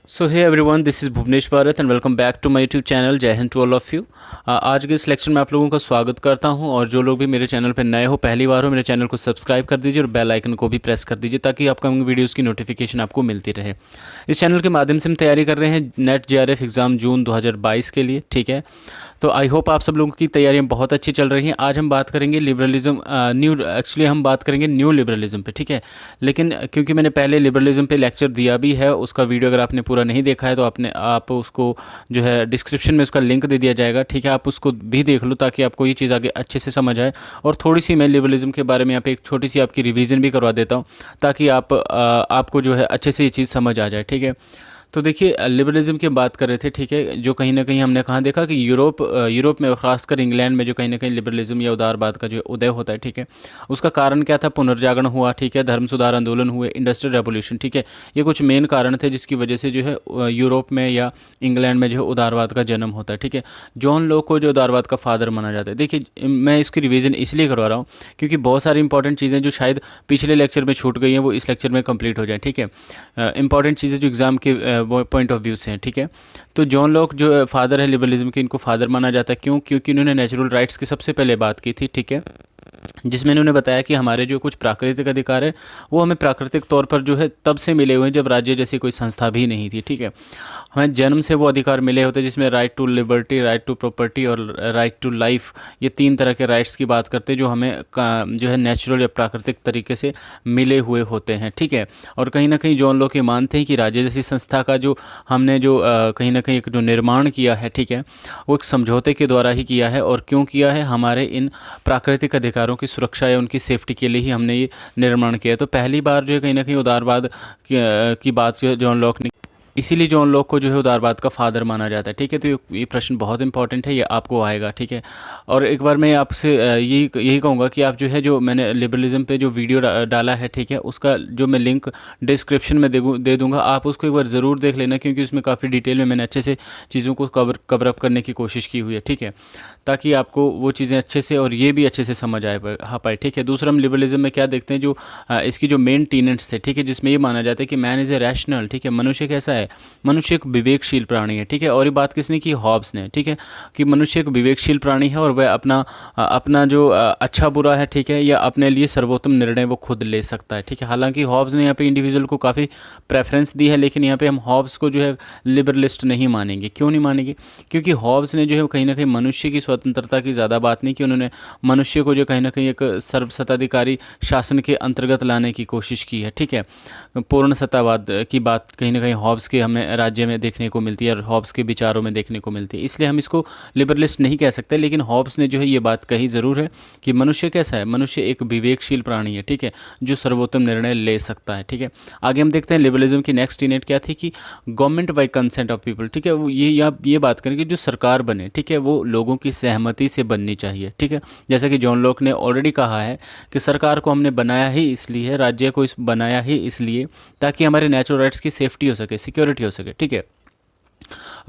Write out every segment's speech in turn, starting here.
So hey everyone, this is Bhuvnesh Bharat and welcome back to my YouTube channel. जय हिंद to all of you. आज के इस lecture में आप लोगों का स्वागत करता हूं, और जो लोग भी मेरे चैनल पर नए हो, पहली बार हो, मेरे चैनल को सब्सक्राइब कर दीजिए और बेल आइकन को भी प्रेस कर दीजिए ताकि अपकमिंग वीडियोज़ की नोटिफिकेशन आपको मिलती रहे। इस चैनल के माध्यम से हम तैयारी कर रहे हैं नेट JRF एग्ज़ाम जून 2022 के लिए। ठीक है, तो आई होप आप सब लोगों की तैयारियां बहुत अच्छी चल रही हैं। आज हम बात करेंगे लिबरलिज्म, हम बात करेंगे न्यू लिबरलिज्म पे। ठीक है, लेकिन क्योंकि मैंने पहले लिबरलिज्म पे लेक्चर दिया भी है, उसका वीडियो अगर आपने पूरा नहीं देखा है तो आप उसको जो है डिस्क्रिप्शन में उसका लिंक दे दिया जाएगा। ठीक है, आप उसको भी देख लो ताकि आपको ये चीज़ आगे अच्छे से समझ आए। और थोड़ी सी मैं लिबरलिज्म के बारे में यहाँ पे एक छोटी सी आपकी रिवीजन भी करवा देता हूँ ताकि आपको जो है अच्छे से ये चीज़ समझ आ जाए। ठीक है, तो देखिए लिबरलिज्म की बात कर रहे थे। ठीक है, जो कहीं ना कहीं हमने कहाँ देखा कि यूरोप में और ख़ासकर इंग्लैंड में जो कहीं ना कहीं लिबरलिज्म या उदारवाद का जो उदय होता है। ठीक है, उसका कारण क्या था? पुनर्जागरण हुआ। ठीक है, धर्म सुधार आंदोलन हुए, इंडस्ट्रियल रेवोल्यूशन। ठीक है, ये कुछ मेन कारण थे जिसकी वजह से जो है यूरोप में या इंग्लैंड में जो है उदारवाद का जन्म होता है। ठीक है, जॉन लॉक को जो उदारवाद का फादर माना जाता है। देखिए मैं इसकी रिवीजन इसलिए करवा रहा हूँ क्योंकि बहुत सारी इंपॉर्टेंट चीज़ें जो शायद पिछले लेक्चर में छूट गई हैं वो इस लेक्चर में कंप्लीट हो जाए। ठीक है, इंपॉर्टेंट चीज़ें जो एग्जाम के पॉइंट ऑफ व्यू से हैं। ठीक है, तो जॉन लॉक जो फादर है लिबरलिज्म के, इनको फादर माना जाता है। क्यों? क्योंकि इन्होंने नेचुरल राइट्स की सबसे पहले बात की थी। ठीक है, जिसमें इन्होंने बताया कि हमारे जो कुछ प्राकृतिक अधिकार है वो हमें प्राकृतिक तौर पर जो है तब से मिले हुए हैं जब राज्य जैसी कोई संस्था भी नहीं थी। ठीक है, हमें जन्म से वो अधिकार मिले होते जिसमें right to liberty, right to property और राइट टू लाइफ, ये तीन तरह के राइट्स की बात करते हैं जो हमें जो है नेचुरल या प्राकृतिक तरीके से मिले हुए होते हैं। ठीक है, और कहीं ना कहीं जॉन लॉक ये मानते हैं कि राज्य जैसी संस्था का जो हमने जो कहीं ना कहीं एक जो निर्माण किया है, ठीक है, वो एक समझौते के द्वारा ही किया है। और क्यों किया है? हमारे इन प्राकृतिक अधिकारों की सुरक्षा या उनकी सेफ्टी के लिए ही हमने ये निर्माण किया है। तो पहली बार जो है कहीं ना कहीं उदारवाद की बात जो है जॉन लॉक ने, इसीलिए जॉन लॉक को जो है उदारवाद का फादर माना जाता है। ठीक है, तो ये प्रश्न बहुत इंपॉर्टेंट है, ये आपको आएगा। ठीक है, और एक बार मैं आपसे यही कहूँगा कि आप जो है जो मैंने लिबरलिज्म पे जो वीडियो डाला है, ठीक है, उसका जो मैं लिंक डिस्क्रिप्शन में दे दूँगा, आप उसको एक बार ज़रूर देख लेना क्योंकि उसमें काफ़ी डिटेल में मैंने अच्छे से चीज़ों को कवर अप करने की कोशिश की हुई है। ठीक है, ताकि आपको वो चीज़ें अच्छे से और ये भी अच्छे से समझ आ पाए। ठीक है, दूसरा हम लिबरलिज्म में क्या देखते हैं, जो इसकी जो मेन टीनेट्स थे, ठीक है, जिसमें ये माना जाता है कि मैन इज़ ए रैशनल। ठीक है, मनुष्य कैसा है? मनुष्य एक विवेकशील प्राणी है। ठीक है, और ये बात किसने की? हॉब्स ने। ठीक है, कि मनुष्य एक विवेकशील प्राणी है और वह अपना जो अच्छा बुरा है, ठीक है, या अपने लिए सर्वोत्तम निर्णय वो खुद ले सकता है। ठीक है, हालांकि हॉब्स ने यहाँ पे इंडिविजुअल को काफ़ी प्रेफरेंस दी है, लेकिन यहाँ पे हम हॉब्स को जो है लिबरलिस्ट नहीं मानेंगे। क्यों नहीं मानेंगे? क्योंकि हॉब्स ने जो है कहीं ना कहीं मनुष्य की स्वतंत्रता की ज़्यादा बात नहीं की। उन्होंने मनुष्य को जो कहीं ना कहीं एक सर्वसत्ताधिकारी शासन के अंतर्गत लाने की कोशिश की है। ठीक है, पूर्ण सत्तावाद की बात कहीं ना कहीं हॉब्स के हमें राज्य में देखने को मिलती है और हॉब्स के विचारों में देखने को मिलती है। इसलिए हम इसको लिबरलिस्ट नहीं कह सकते, लेकिन हॉब्स ने जो है ये बात कही ज़रूर है कि मनुष्य कैसा है? मनुष्य एक विवेकशील प्राणी है। ठीक है, जो सर्वोत्तम निर्णय ले सकता है। ठीक है, आगे हम देखते हैं लिबरलिज्म की नेक्स्ट टीनेट क्या थी कि government by consent of people. ठीक है, वो ये बात करें कि जो सरकार बने, ठीक है, वो लोगों की सहमति से बननी चाहिए। ठीक है, जैसा कि जॉन लॉक ने ऑलरेडी कहा है कि सरकार को हमने बनाया ही इसलिए, राज्य को बनाया ही इसलिए ताकि हमारे नेचुरल राइट्स की सेफ्टी हो सके, सिक्योरिटी हो सके। ठीक है,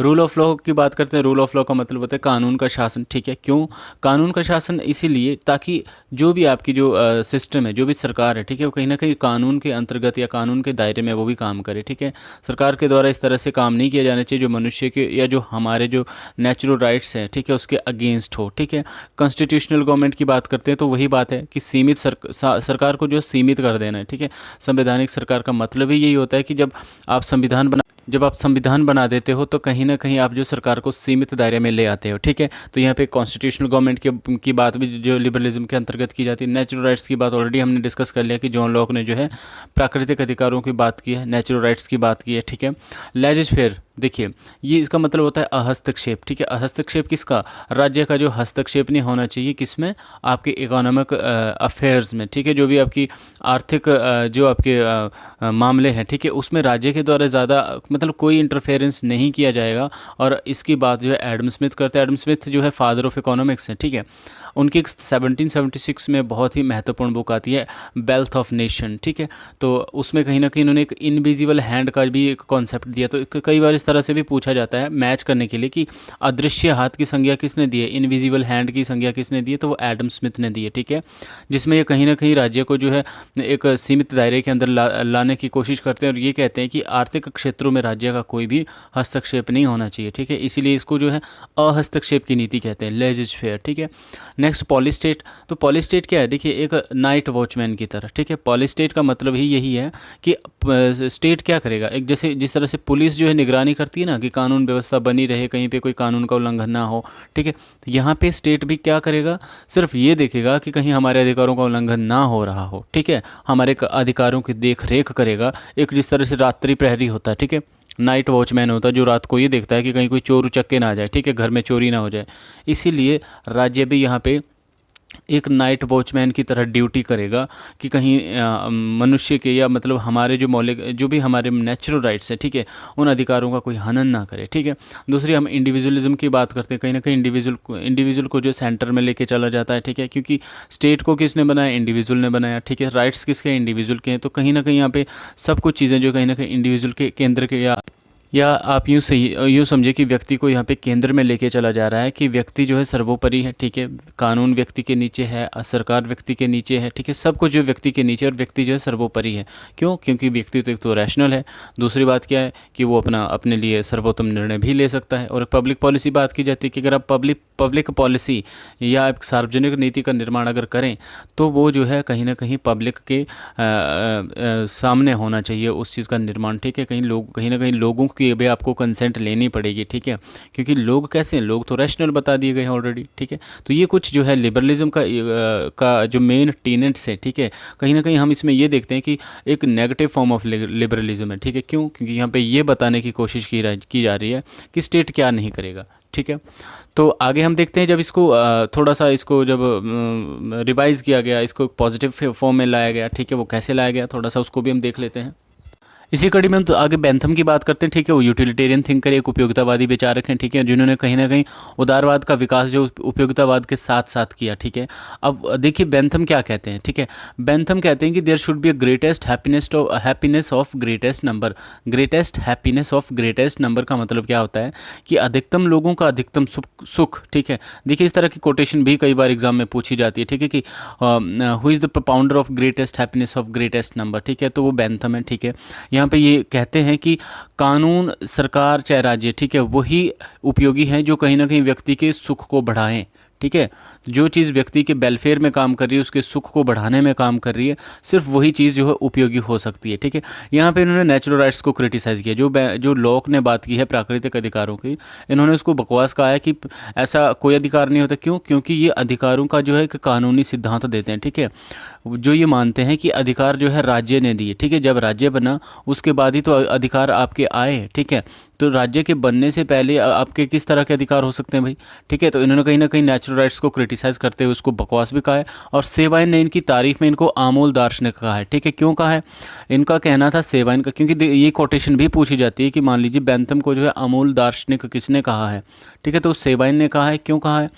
रूल ऑफ लॉ की बात करते हैं। रूल ऑफ लॉ का मतलब होता है कानून का शासन। ठीक है, क्यों कानून का शासन? इसीलिए ताकि जो भी आपकी जो सिस्टम है, जो भी सरकार है, ठीक है, वो कहीं ना कहीं कानून के अंतर्गत या कानून के दायरे में वो भी काम करे। ठीक है, सरकार के द्वारा इस तरह से काम नहीं किया जाना चाहिए जो मनुष्य के या जो हमारे जो नेचुरल राइट्स हैं, ठीक है, उसके अगेंस्ट हो। ठीक है, कॉन्स्टिट्यूशनल गवर्नमेंट की बात करते हैं तो वही बात है कि सीमित सरकार को जो सीमित कर देना है। ठीक है, संवैधानिक सरकार का मतलब ही यही होता है कि जब आप संविधान बना देते हो तो कहीं ना कहीं आप जो सरकार को सीमित दायरे में ले आते हो। ठीक है, तो यहाँ पे कॉन्स्टिट्यूशनल गवर्नमेंट की बात भी जो लिबरलिज्म के अंतर्गत की जाती है। नेचुरल राइट्स की बात ऑलरेडी हमने डिस्कस कर लिया कि जॉन लॉक ने जो है प्राकृतिक अधिकारों की बात की है, नेचुरल राइट्स की बात की है। ठीक है, लेजिस्लेचर, देखिए ये इसका मतलब होता है हस्तक्षेप। ठीक है, हस्तक्षेप किसका? राज्य का जो हस्तक्षेप नहीं होना चाहिए किसमें? आपके इकोनॉमिक अफेयर्स में। ठीक है, जो भी आपकी आर्थिक जो आपके मामले हैं, ठीक है, उसमें राज्य के द्वारा ज़्यादा मतलब कोई इंटरफेरेंस नहीं किया जाएगा। और इसकी बात जो है एडम स्मिथ करते हैं। एडम स्मिथ जो है फादर ऑफ इकोनॉमिक्स हैं। ठीक है, उनकी 1776 में बहुत ही महत्वपूर्ण बुक आती है वेल्थ ऑफ नेशन। ठीक है, तो उसमें कहीं ना कहीं उन्होंने एक इनविजिबल हैंड का भी एक कॉन्सेप्ट दिया। तो कई बार इस इस तरह से भी पूछा जाता है मैच करने के लिए कि अदृश्य हाथ की संज्ञा किसने दी है, इनविजिबल हैंड की संज्ञा किसने दी है, तो वो एडम स्मिथ ने दी है। ठीक है, जिसमें ये कहीं ना कहीं राज्य को जो है एक सीमित दायरे के अंदर लाने की कोशिश करते हैं और ये कहते हैं कि आर्थिक क्षेत्रों में राज्य का कोई भी हस्तक्षेप नहीं होना चाहिए। ठीक है, इसीलिए इसको जो है अहस्तक्षेप की नीति कहते हैं, लेजिज फेयर। ठीक है, नेक्स्ट पॉलिस्टेट। तो पॉलिस्टेट क्या है, देखिए एक नाइट वॉचमैन की तरह। ठीक है, पॉलिस्टेट का मतलब ही यही है कि स्टेट क्या करेगा, एक जैसे जिस तरह से पुलिस जो है निगरानी करती है ना कि कानून व्यवस्था बनी रहे, कहीं पे कोई कानून का उल्लंघन ना हो। ठीक है, तो यहाँ पे स्टेट भी क्या करेगा, सिर्फ ये देखेगा कि कहीं हमारे अधिकारों का उल्लंघन ना हो रहा हो। ठीक है, हमारे अधिकारों की देख रेख करेगा, एक जिस तरह से रात्रि प्रहरी होता है। ठीक है, नाइट वॉचमैन होता है जो रात को ये देखता है कि कहीं कोई चोर उचक्के ना आ जाए। ठीक है, घर में चोरी ना हो जाए। इसीलिए राज्य भी यहाँ पे एक नाइट वॉचमैन की तरह ड्यूटी करेगा कि कहीं मनुष्य के या मतलब हमारे जो मौलिक जो भी हमारे नेचुरल राइट्स हैं, ठीक है, उन अधिकारों का कोई हनन ना करे। ठीक है, दूसरी हम इंडिविजुअलिज्म की बात करते हैं, कहीं ना कहीं इंडिविजुअल को जो सेंटर में लेके चला जाता है। ठीक है, क्योंकि स्टेट को किसने बनाया, इंडिविजुअल ने बनाया। ठीक है, राइट्स किसके, इंडिविजुअल के हैं। तो कहीं ना कहीं यहाँ पे सब कुछ चीज़ें जो कहीं ना कहीं इंडिविजुअल के केंद्र के या आप यूँ समझिए कि व्यक्ति को यहाँ पे केंद्र में लेके चला जा रहा है कि व्यक्ति जो है सर्वोपरि है। ठीक है, कानून व्यक्ति के नीचे है, सरकार व्यक्ति के नीचे है। ठीक है, सब कुछ जो व्यक्ति के नीचे, और व्यक्ति जो है सर्वोपरि है। क्यों? क्योंकि व्यक्ति तो एक तो रैशनल है, दूसरी बात क्या है कि वो अपने लिए सर्वोत्तम निर्णय भी ले सकता है। और पब्लिक पॉलिसी बात की जाती है कि अगर आप पब्लिक पॉलिसी या एक सार्वजनिक नीति का निर्माण अगर करें तो वो जो है कहीं ना कहीं पब्लिक के सामने होना चाहिए उस चीज़ का निर्माण। ठीक है, कहीं ना कहीं लोगों की भी आपको कंसेंट लेनी पड़ेगी। ठीक है, क्योंकि लोग कैसे हैं, लोग तो रैशनल बता दिए गए हैं ऑलरेडी। ठीक है, तो ये कुछ जो है लिबरलिज्म का जो मेन टीनेट्स है। ठीक है, कहीं ना कहीं हम इसमें ये देखते हैं कि एक नेगेटिव फॉर्म ऑफ लिबरलिज्म है। ठीक है, क्यों? क्योंकि यहाँ पे ये बताने की कोशिश की जा रही है कि स्टेट क्या नहीं करेगा। ठीक है, तो आगे हम देखते हैं जब इसको थोड़ा सा इसको जब रिवाइज़ किया गया, इसको पॉजिटिव फॉर्म में लाया गया। ठीक है, वो कैसे लाया गया थोड़ा सा उसको भी हम देख लेते हैं। इसी कड़ी में हम तो आगे बेंथम की बात करते हैं। ठीक है, वो यूटिलिटेरियन थिंकर, एक उपयोगितावादी विचारक हैं। ठीक है, जिन्होंने कहीं ना कहीं उदारवाद का विकास जो उपयोगितावाद के साथ साथ किया। ठीक है, अब देखिए बेंथम क्या कहते हैं। ठीक है, बेंथम कहते हैं कि there should be a greatest happiness of greatest number. Greatest happiness of greatest number का मतलब क्या होता है कि अधिकतम लोगों का अधिकतम सुख। ठीक है, देखिए इस तरह की कोटेशन भी कई बार एग्जाम में पूछी जाती है। ठीक है, कि who is the propounder of greatest happiness of greatest number. ठीक है, तो वो बेंथम है। ठीक है, यहाँ पे ये कहते हैं कि कानून, सरकार चाहे राज्य, ठीक है, वही उपयोगी हैं जो कहीं ना कहीं व्यक्ति के सुख को बढ़ाएं। ठीक है, जो चीज़ व्यक्ति के वेलफेयर में काम कर रही है, उसके सुख को बढ़ाने में काम कर रही है, सिर्फ वही चीज़ जो है उपयोगी हो सकती है। ठीक है, यहाँ पे इन्होंने नेचुरल राइट्स को क्रिटिसाइज़ किया। जो लॉक ने बात की है प्राकृतिक अधिकारों की, इन्होंने उसको बकवास कहा है कि ऐसा कोई अधिकार नहीं होता। क्यों? क्योंकि ये अधिकारों का जो है एक कानूनी सिद्धांत देते हैं। ठीक है, जो ये मानते हैं कि अधिकार जो है राज्य ने दिए। ठीक है, जब राज्य बना उसके बाद ही तो अधिकार आपके आए। ठीक है, तो राज्य के बनने से पहले आपके किस तरह के अधिकार हो सकते हैं भाई। ठीक है, तो इन्होंने कहीं ना कहीं नेचुरल राइट्स को क्रिटिसाइज़ करते हुए उसको बकवास भी कहा है। और सेवाइन ने इनकी तारीफ में इनको आमूल दार्शनिक कहा है। ठीक है, क्यों कहा है? इनका कहना था सेवाइन का, क्योंकि ये कोटेशन भी पूछी जाती है कि मान लीजिए बेंथम को जो है अमूल दार्शनिक किसने कहा है। ठीक है, तो सेवाइन ने कहा है। क्यों कहा है?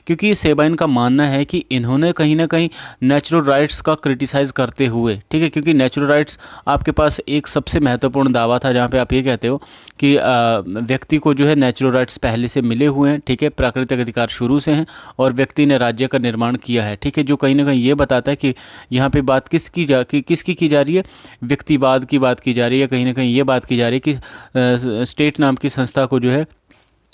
क्योंकि सेवाइन का मानना है कि इन्होंने कहीं ना कहीं नेचुरल राइट्स का क्रिटिसाइज़ करते हुए, ठीक है, क्योंकि नेचुरल राइट्स आपके पास एक सबसे महत्वपूर्ण दावा था जहाँ पे आप ये कहते हो कि व्यक्ति को जो है नेचुरल राइट्स पहले से मिले हुए हैं। ठीक है, प्राकृतिक अधिकार शुरू से हैं और व्यक्ति ने राज्य का निर्माण किया है। ठीक है, जो कहीं ना कहीं ये बताता है कि यहाँ पे बात किसकी की जा रही है, व्यक्तिवाद की बात की जा रही है। कहीं ना कहीं ये बात की जा रही है कि स्टेट नाम की संस्था को जो है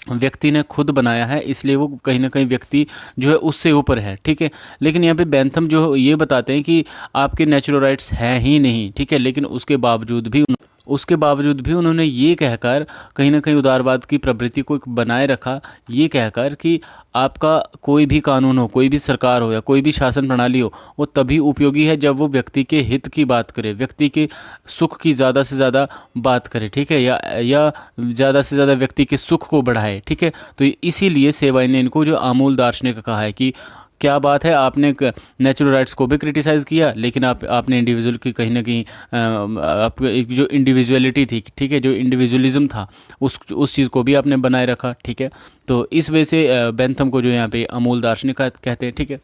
व्यक्ति ने खुद बनाया है, इसलिए वो कहीं ना कहीं व्यक्ति जो है उससे ऊपर है। ठीक है, लेकिन यहाँ पे बेंथम जो ये बताते हैं कि आपके नेचुरल राइट्स हैं ही नहीं। ठीक है, लेकिन उसके बावजूद भी उन्होंने ये कहकर कहीं ना कहीं उदारवाद की प्रवृत्ति को बनाए रखा, ये कहकर कि आपका कोई भी कानून हो, कोई भी सरकार हो या कोई भी शासन प्रणाली हो, वो तभी उपयोगी है जब वो व्यक्ति के हित की बात करे, व्यक्ति के सुख की ज़्यादा से ज़्यादा बात करे। ठीक है, या ज़्यादा से ज़्यादा व्यक्ति के सुख को बढ़ाए। ठीक है, तो इसीलिए सेवाइन ने इनको जो आमूल दार्शनिक कहा है कि क्या बात है, आपने नेचुरल राइट्स को भी क्रिटिसाइज़ किया, लेकिन आपने इंडिविजुअल की कहीं ना कहीं आप एक जो इंडिविजुअलिटी थी, ठीक है, जो इंडिविजुअलिज्म था उस चीज़ को भी आपने बनाए रखा। ठीक है, तो इस वजह से बेंथम को जो यहाँ पे अमूल दार्शनिक कहते हैं। ठीक है,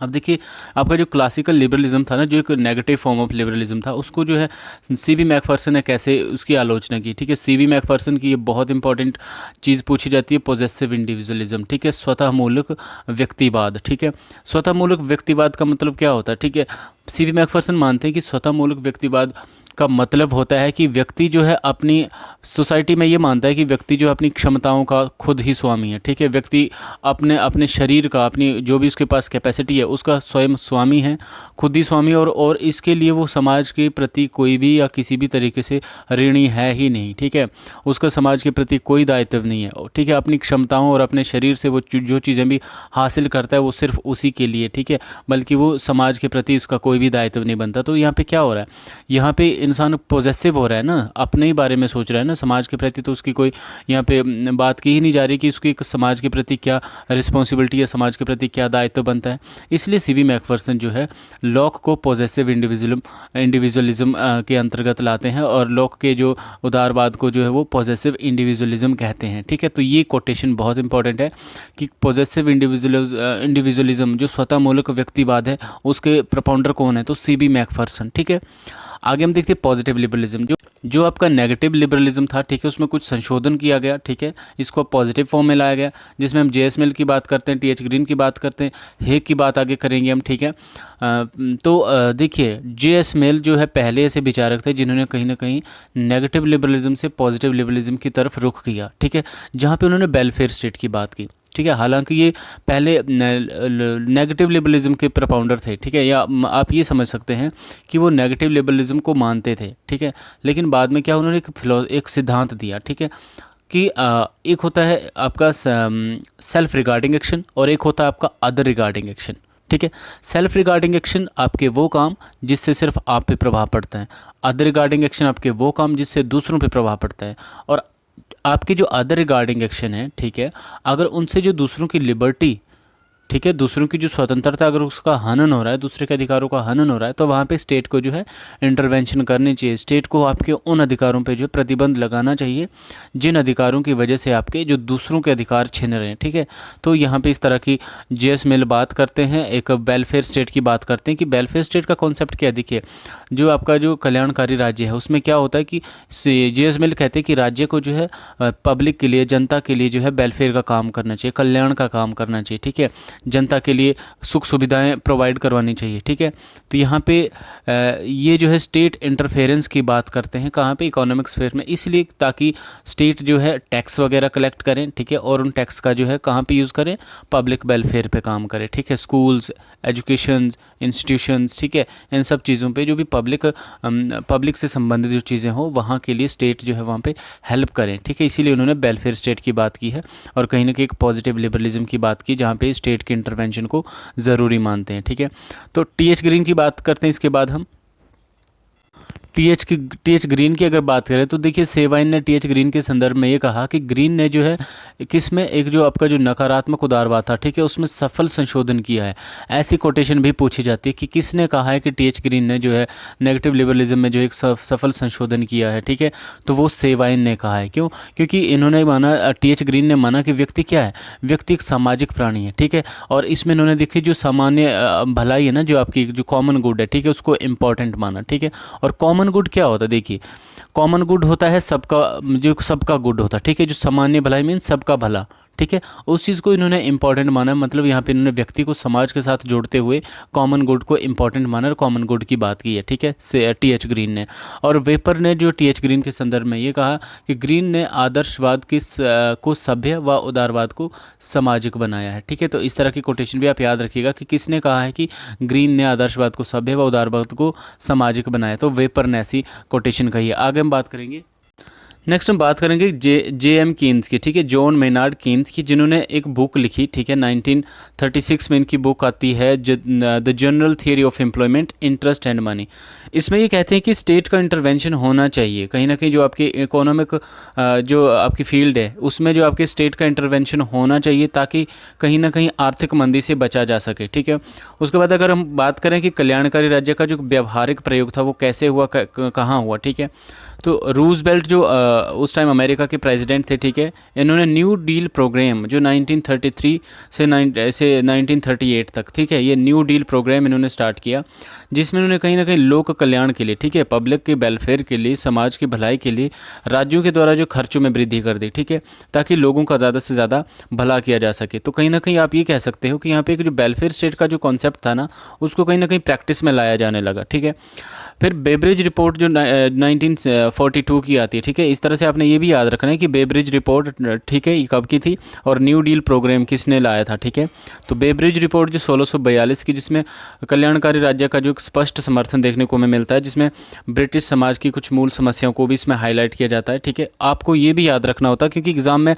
अब देखिए, आपका जो क्लासिकल लिबरलिज्म था ना, जो एक नेगेटिव फॉर्म ऑफ लिबरलिज्म था, उसको जो है सीबी मैकफर्सन ने कैसे उसकी आलोचना की। ठीक है, सीबी मैकफर्सन की ये बहुत इंपॉर्टेंट चीज़ पूछी जाती है, पॉजेसिव इंडिविजुअलिज्म। ठीक है, स्वतः मूलक व्यक्तिवाद। ठीक है, स्वतः मूलक व्यक्तिवाद का मतलब क्या होता है? ठीक है, सीबी मैकफर्सन मानते हैं कि स्वतः मूलक व्यक्तिवाद का मतलब होता है कि व्यक्ति जो है अपनी सोसाइटी में ये मानता है कि व्यक्ति जो है अपनी क्षमताओं का खुद ही स्वामी है। ठीक है, व्यक्ति अपने अपने शरीर का, अपनी जो भी उसके पास कैपेसिटी है उसका स्वयं स्वामी है, खुद ही स्वामी। और इसके लिए वो समाज के प्रति कोई भी या किसी भी तरीके से ऋणी है ही नहीं। ठीक है, उसका समाज के प्रति कोई दायित्व नहीं है। ठीक है, अपनी क्षमताओं और अपने शरीर से वो जो चीज़ें भी हासिल करता है वो सिर्फ उसी के लिए। ठीक है, बल्कि वो समाज के प्रति उसका कोई भी दायित्व नहीं बनता। तो यहाँ पे क्या हो रहा है? यहाँ पे इंसान पॉजेसिव हो रहा है ना, अपने ही बारे में सोच रहा है ना, समाज के प्रति तो उसकी कोई यहाँ पे बात की ही नहीं जा रही कि उसकी समाज के प्रति क्या रिस्पॉन्सिबिलिटी है, समाज के प्रति क्या दायित्व बनता है। इसलिए सीबी मैकफर्सन जो है लॉक को पॉजेसिव इंडिविजुअलिज्म के अंतर्गत लाते हैं, और लॉक के जो उदारवाद को जो है वो पॉजेसिव इंडिविजुअलिज्म कहते हैं। ठीक है, तो ये कोटेशन बहुत इंपॉर्टेंट है कि पॉजेसिव इंडिविजुअलिज्म जो स्वतः मूलक व्यक्तिवाद है उसके प्रपाउंडर कौन है? तो सीबी मैकफर्सन। ठीक है, आगे हम देखते हैं पॉजिटिव लिबरलिज्म। जो आपका नेगेटिव लिबरलिज्म था, ठीक है, उसमें कुछ संशोधन किया गया। ठीक है, इसको पॉजिटिव फॉर्म में लाया गया, जिसमें हम जेएस मिल की बात करते हैं, टीएच ग्रीन की बात करते हैं, हेग की बात आगे करेंगे हम। ठीक है, देखिए, जेएस मिल जो है पहले ऐसे विचारक थे जिन्होंने कहीं ना कहीं नेगेटिव लिबरलिज्म से पॉजिटिव लिबरलिज्म की तरफ रुख किया। ठीक है, जहाँ पे उन्होंने वेलफेयर स्टेट की बात की। ठीक है, हालांकि ये पहले नेगेटिव लिबरलिज्म के प्रपाउंडर थे। ठीक है, या आप ये समझ सकते हैं कि वो नेगेटिव लिबरलिज्म को मानते थे। ठीक है, लेकिन बाद में क्या उन्होंने एक सिद्धांत दिया। ठीक है, कि एक होता है आपका सेल्फ रिगार्डिंग एक्शन और एक होता है आपका अदर रिगार्डिंग एक्शन। ठीक है, सेल्फ रिगार्डिंग एक्शन आपके वो काम जिससे सिर्फ आप पे प्रभाव पड़ता है, अदर रिगार्डिंग एक्शन आपके वो काम जिससे दूसरों पे प्रभाव पड़ता है। और आपके जो अदर रिगार्डिंग एक्शन है, ठीक है, अगर उनसे जो दूसरों की लिबर्टी, ठीक है, दूसरों की जो स्वतंत्रता अगर उसका हनन हो रहा है, दूसरे के अधिकारों का हनन हो रहा है, तो वहाँ पे स्टेट को जो है इंटरवेंशन करनी चाहिए। स्टेट को आपके उन अधिकारों पे जो है प्रतिबंध लगाना चाहिए जिन अधिकारों की वजह से आपके जो दूसरों के अधिकार छिन रहे हैं। ठीक है, तो यहाँ पे इस तरह की जेएस मिल बात करते हैं, एक वेलफेयर स्टेट की बात करते हैं कि वेलफेयर स्टेट का कॉन्सेप्ट क्या है। देखिए, जो आपका जो कल्याणकारी राज्य है उसमें क्या होता है कि जेएस मिल कहते हैं कि राज्य को जो है पब्लिक के लिए, जनता के लिए जो है वेलफेयर का काम करना चाहिए, कल्याण का काम करना चाहिए। ठीक है, जनता के लिए सुख सुविधाएं प्रोवाइड करवानी चाहिए। ठीक है, तो यहाँ पे ये जो है स्टेट इंटरफेरेंस की बात करते हैं, कहाँ पे? इकोनॉमिक स्फीयर में, इसलिए ताकि स्टेट जो है टैक्स वगैरह कलेक्ट करें। ठीक है, और उन टैक्स का जो है कहाँ पे यूज़ करें? पब्लिक वेलफेयर पे काम करें। ठीक है, स्कूल्स, एजुकेशन इंस्टीट्यूशंस, ठीक है, इन सब चीज़ों पे जो भी पब्लिक से संबंधित जो चीज़ें हो वहाँ के लिए स्टेट जो है वहाँ पे हेल्प करें। ठीक है, इसीलिए उन्होंने वेलफेयर स्टेट की बात की है और कहीं ना कहीं एक पॉजिटिव लिबरलिज्म की बात की जहाँ पे स्टेट के इंटरवेंशन को ज़रूरी मानते हैं। ठीक है, तो टीएच ग्रीन की बात करते हैं इसके बाद हम। टीएच ग्रीन की अगर बात करें तो देखिए, सेवाइन ने टीएच ग्रीन के संदर्भ में ये कहा कि ग्रीन ने जो है किसमें एक जो आपका जो नकारात्मक उदारवाद था, ठीक है, उसमें सफल संशोधन किया है। ऐसी कोटेशन भी पूछी जाती है कि किसने कहा है कि टीएच ग्रीन ने जो है नेगेटिव लिबरलिज्म में जो एक सफल संशोधन किया है। ठीक है, तो वो सेवाइन ने कहा है। क्यों? क्योंकि इन्होंने माना, टीएच ग्रीन ने माना कि व्यक्ति क्या है? व्यक्ति एक सामाजिक प्राणी है। ठीक है, और इसमें इन्होंने देखिए जो सामान्य भलाई है ना, जो आपकी जो कॉमन गुड है, ठीक है, उसको इम्पॉर्टेंट माना। ठीक है, और कॉमन गुड क्या होता है? देखिए, कॉमन गुड होता है सबका, जो सबका गुड होता है। ठीक है, जो सामान्य भलाई मीन सबका भला। ठीक है, उस चीज़ को इन्होंने इंपॉर्टेंट माना, मतलब यहाँ पे इन्होंने व्यक्ति को समाज के साथ जोड़ते हुए कॉमन गुड को इंपॉर्टेंट माना और कॉमन गुड की बात की है। ठीक है, से टीएच ग्रीन ने। और वेपर ने जो टीएच ग्रीन के संदर्भ में ये कहा कि ग्रीन ने आदर्शवाद को सभ्य व उदारवाद को सामाजिक बनाया है। ठीक है, तो इस तरह की कोटेशन भी आप याद रखिएगा कि किसने कहा है कि ग्रीन ने आदर्शवाद को सभ्य व उदारवाद को सामाजिक बनाया, तो वेपर ने ऐसी कोटेशन कही है। आगे हम बात करेंगे, नेक्स्ट हम बात करेंगे जे.एम. कीन्स की। ठीक है, जॉन मेनार्ड कीन्स की, जिन्होंने एक बुक लिखी। ठीक है, 1936 में इनकी बुक आती है the general theory of employment, interest and money. इसमें ये कहते हैं कि स्टेट का इंटरवेंशन होना चाहिए, कहीं ना कहीं जो आपकी इकोनॉमिक जो आपकी फील्ड है उसमें जो आपके स्टेट का इंटरवेंशन होना चाहिए, ताकि कहीं ना कहीं आर्थिक मंदी से बचा जा सके। ठीक है, उसके बाद अगर हम बात करें कि कल्याणकारी राज्य का जो व्यावहारिक प्रयोग था वो कैसे हुआ, कहाँ हुआ, ठीक है, तो रूजवेल्ट जो उस टाइम अमेरिका के प्रेसिडेंट थे, ठीक है, इन्होंने न्यू डील प्रोग्राम जो 1933 से 1938 तक, ठीक है, ये न्यू डील प्रोग्राम इन्होंने स्टार्ट किया, जिसमें उन्होंने कहीं ना कहीं लोक कल्याण के लिए, ठीक है, पब्लिक के वेलफेयर के लिए, समाज की भलाई के लिए राज्यों के द्वारा जो खर्चों में वृद्धि कर दी, ठीक है, ताकि लोगों का ज़्यादा से ज़्यादा भला किया जा सके। तो कहीं ना कहीं आप ये कह सकते हो कि यहाँ पे एक जो वेलफेयर स्टेट का जो कॉन्सेप्ट था ना, उसको कहीं ना कहीं प्रैक्टिस में लाया जाने लगा, ठीक है। फिर बेब्रिज रिपोर्ट जो 1942 की आती है, ठीक है, इस तरह से आपने ये भी याद रखना है कि बेब्रिज रिपोर्ट, ठीक है, ये कब की थी और न्यू डील प्रोग्राम किसने लाया था, ठीक है। तो बेब्रिज रिपोर्ट जो 1642 की, जिसमें कल्याणकारी राज्य का जो एक स्पष्ट समर्थन देखने को हमें मिलता है, जिसमें ब्रिटिश समाज की कुछ मूल समस्याओं को भी इसमें हाईलाइट किया जाता है, ठीक है। आपको ये भी याद रखना होता है क्योंकि एग्जाम में